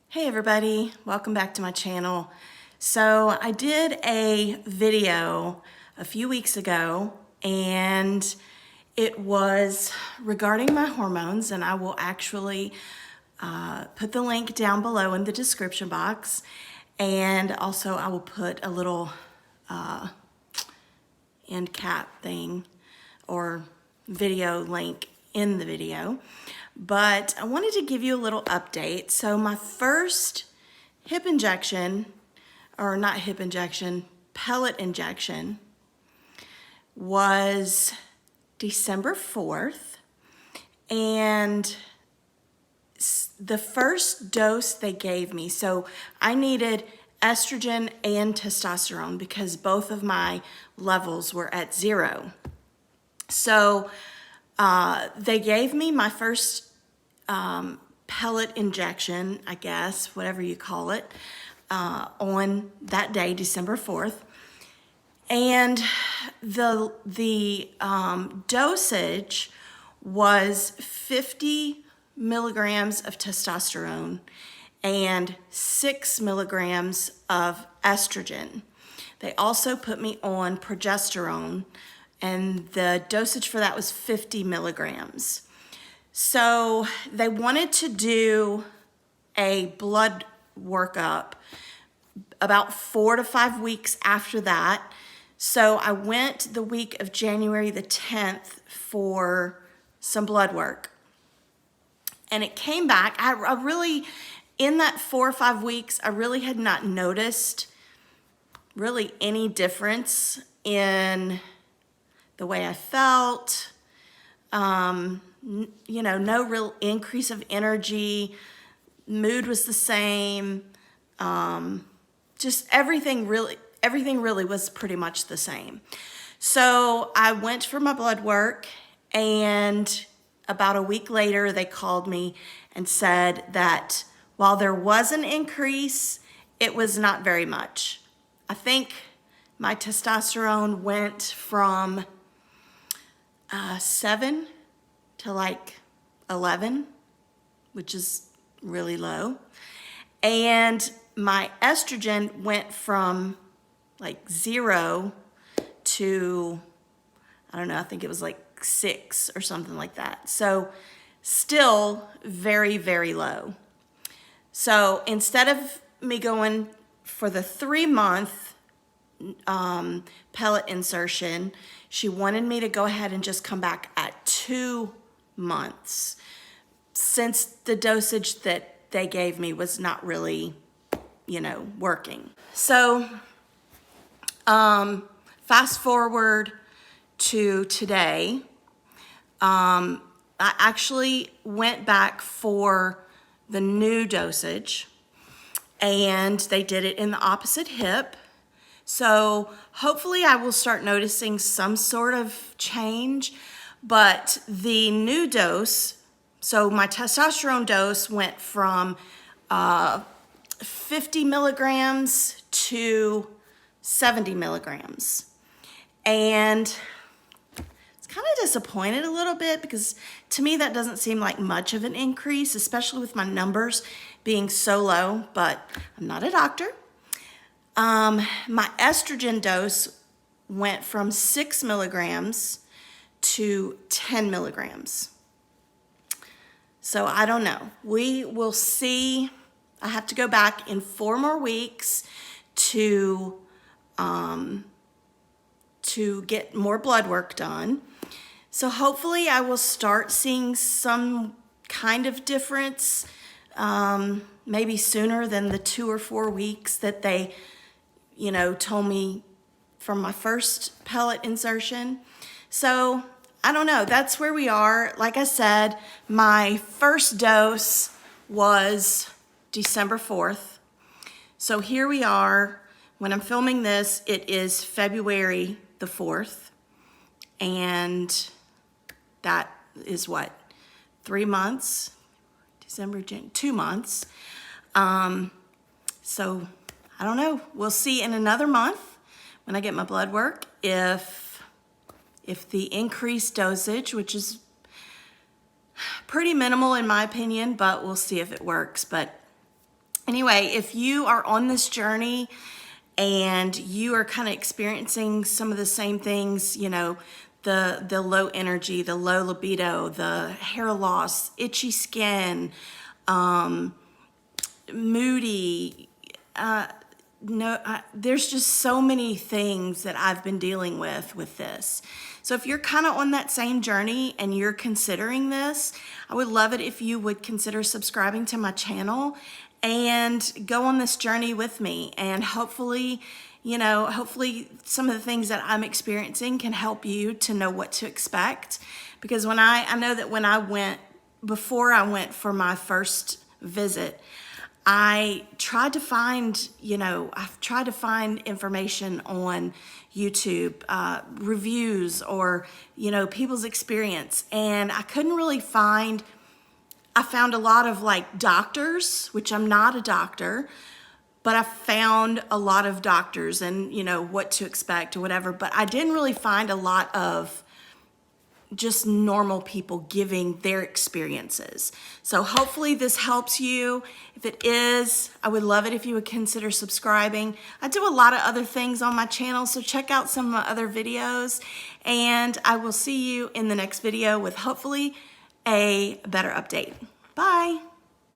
Hey everybody, welcome back to my channel. So I did a video a few weeks ago and it was regarding my hormones, and I will actually put the link down below in the description box, and also I will put a little end cap thing or video link in the video. But I wanted to give you a little update. So my first hip injection, or not hip injection, pellet injection was December 4th. And the first dose they gave me, so I needed estrogen and testosterone because both of my levels were at 0. So they gave me my first pellet injection, I guess, whatever you call it, on that day, December 4th. And the dosage was 50 milligrams of testosterone and 6 milligrams of estrogen. They also put me on progesterone, and the dosage for that was 50 milligrams. So they wanted to do a blood workup about 4 to 5 weeks after that. So I went the week of January the 10th for some blood work. And it came back. I really, in that 4 or 5 weeks, I really had not noticed really any difference in the way I felt. No real increase of energy. Mood was the same. Just everything really was pretty much the same. So I went for my blood work, and about a week later, they called me and said that while there was an increase, it was not very much. I think my testosterone went from 7 to like 11, which is really low. And my estrogen went from like 0 to, I don't know, I think it was like 6 or something like that. So still very, very low. So instead of me going for the 3-month pellet insertion, she wanted me to go ahead and just come back at 2 months, since the dosage that they gave me was not really, working. So fast forward to today, I actually went back for the new dosage, and they did it in the opposite hip. So hopefully I will start noticing some sort of change. But the new dose, so my testosterone dose went from 50 milligrams to 70 milligrams. And it's kind of disappointed a little bit, because to me that doesn't seem like much of an increase, especially with my numbers being so low, but I'm not a doctor. My estrogen dose went from 6 milligrams to 10 milligrams. So I don't know. We will see. I have to go back in 4 more weeks to get more blood work done. So hopefully I will start seeing some kind of difference, maybe sooner than the 2 or 4 weeks that they, told me from my first pellet insertion. So I don't know, that's where we are. Like I said, my first dose was December 4th. So here we are. When I'm filming this, it is February the 4th. And that is what? 3 months? December, January, 2 months. So I don't know. We'll see in another month when I get my blood work if the increased dosage, which is pretty minimal in my opinion, but we'll see if it works. But Anyway, if you are on this journey and you are kind of experiencing some of the same things, you know, the low energy, the low libido, the hair loss, itchy skin, moody, there's just so many things that I've been dealing with this. So if you're kind of on that same journey and you're considering this, I would love it if you would consider subscribing to my channel and go on this journey with me. And hopefully, you know, hopefully some of the things that I'm experiencing can help you to know what to expect. Because I know that before I went for my first visit, I've tried to find information on YouTube, reviews, or, you know, people's experience. And I couldn't really I found a lot of like doctors, which I'm not a doctor, but I found a lot of doctors and, you know, what to expect or whatever. But I didn't really find a lot of just normal people giving their experiences. So hopefully this helps you. If it is, I would love it if you would consider subscribing. I do a lot of other things on my channel, so check out some of my other videos, and I will see you in the next video with hopefully a better update. Bye.